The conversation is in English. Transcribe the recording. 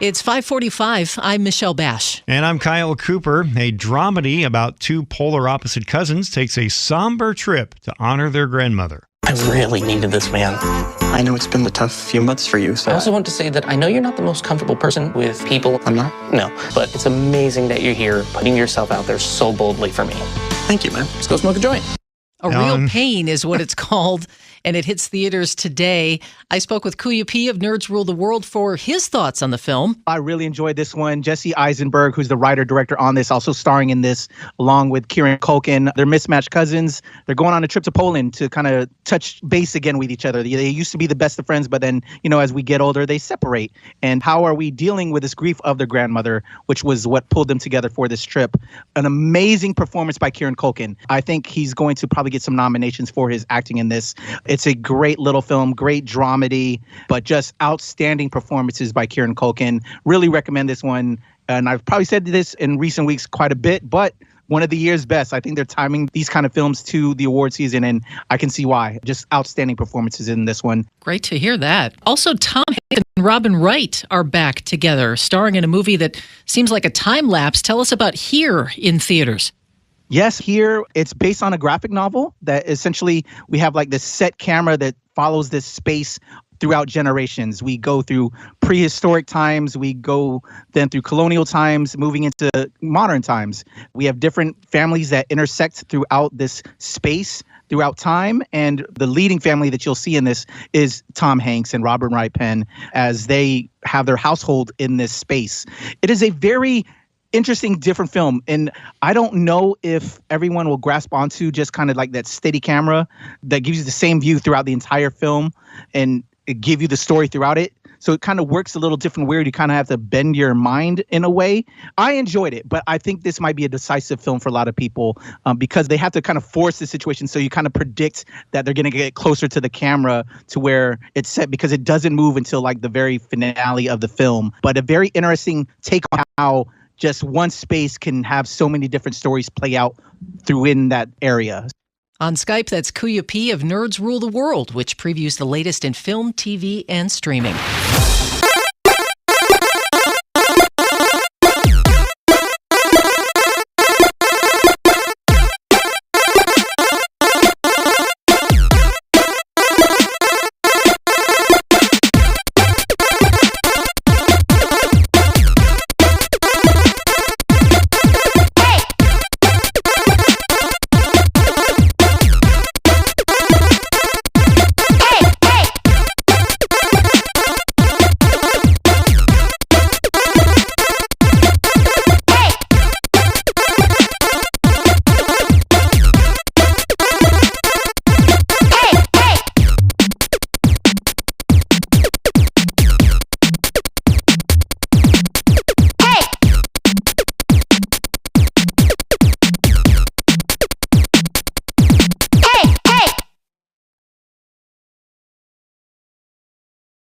It's 5:45. I'm Michelle Bash. And I'm Kyle Cooper. A dramedy about two polar opposite cousins takes a somber trip to honor their grandmother. I really needed this, man. I know it's been a tough few months for you, so... I also want to say that I know you're not the most comfortable person with people. I'm not? No, but it's amazing that you're here, putting yourself out there so boldly for me. Thank you, man. Let's go smoke a joint. A Real Pain is what it's called, and it hits theaters today. I spoke with Kuya of Nerds Rule the World for his thoughts on the film. I really enjoyed this one. Jesse Eisenberg, who's the writer-director on this, also starring in this, along with Kieran Culkin. They're mismatched cousins. They're going on a trip to Poland to kind of touch base again with each other. They used to be the best of friends, but then, as we get older, they separate. And how are we dealing with this grief of their grandmother, which was what pulled them together for this trip? An amazing performance by Kieran Culkin. I think he's going to probably get some nominations for his acting in this. It's a great little film, great dramedy, but just outstanding performances by Kieran Culkin. Really recommend this one. And I've probably said this in recent weeks quite a bit, but one of the year's best. I think they're timing these kind of films to the award season, and I can see why. Just outstanding performances in this one. Great to hear that. Also, Tom Hanks and Robin Wright are back together, starring in a movie that seems like a time lapse. Tell us about Here in theaters. Yes, Here, it's based on a graphic novel that essentially we have like this set camera that follows this space throughout generations. We go through prehistoric times, we go then through colonial times, moving into modern times. We have different families that intersect throughout this space, throughout time, and the leading family that you'll see in this is Tom Hanks and Robin Wright Penn as they have their household in this space. It is a very interesting, different film. And I don't know if everyone will grasp onto just kind of like that steady camera that gives you the same view throughout the entire film and give you the story throughout it. So it kind of works a little different weird. You kind of have to bend your mind in a way. I enjoyed it, but I think this might be a decisive film for a lot of people because they have to kind of force the situation. So you kind of predict that they're going to get closer to the camera to where it's set because it doesn't move until like the very finale of the film. But a very interesting take on how just one space can have so many different stories play out through in that area. On Skype, that's Kuya of Nerds Rule the World, which previews the latest in film, TV, and streaming.